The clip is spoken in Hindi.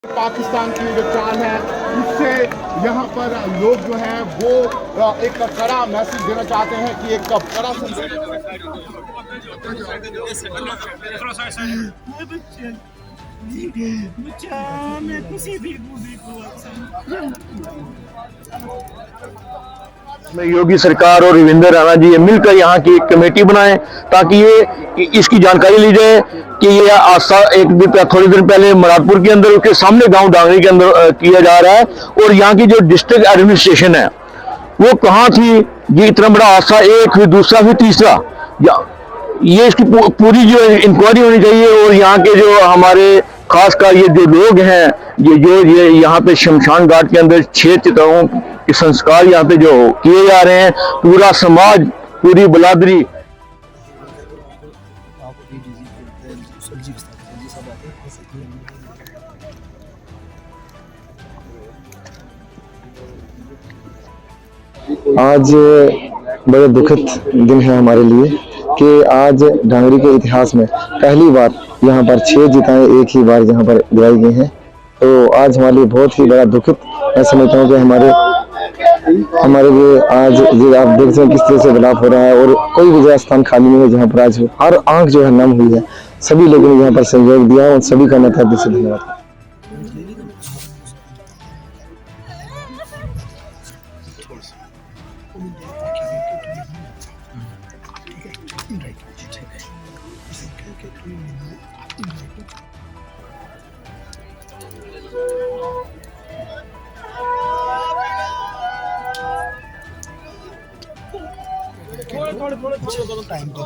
पाकिस्तान की जो चाल है उससे यहाँ पर लोग जो है वो एक कड़ा मैसेज देना चाहते हैं कि एक कड़ा योगी सरकार और रविंद्र राणा जी मिलकर यहाँ की एक कमेटी बनाएं ताकि ये इसकी जानकारी ली जाए कि ये हादसा थोड़ी दिन पहले मुरादपुर के अंदर उसके सामने गांव डॉन्गरी के अंदर किया जा रहा है और यहाँ की जो डिस्ट्रिक्ट एडमिनिस्ट्रेशन है वो कहाँ थी। ये इतना बड़ा हादसा, एक फिर दूसरा फिर तीसरा, ये इसकी पूरी जो इंक्वायरी होनी चाहिए। और यहाँ के जो हमारे खासकर ये जो लोग हैं ये यहाँ पे शमशान घाट के अंदर 6 चिताओं के संस्कार यहाँ पे जो किए जा रहे हैं, पूरा समाज, पूरी बलादरी आज बड़े दुखद दिन है हमारे लिए कि आज ढांगरी के इतिहास में पहली बार यहाँ पर 6 चिताएं एक ही बार यहाँ पर गिराई गई हैं। तो आज हमारे लिए बहुत ही बड़ा दुखद, मैं समझता हूँ कि हमारे लिए आज ये आप देख सकते हैं किस तरह से विलाप हो रहा है और कोई भी जगह स्थान खाली नहीं है जहाँ पर आज हर आंख जो है नम हुई है। सभी लोगों ने यहाँ पर सहयोग दिया और सभी का मैं तहे दिल से धन्यवाद। थोड़ा टाइम तो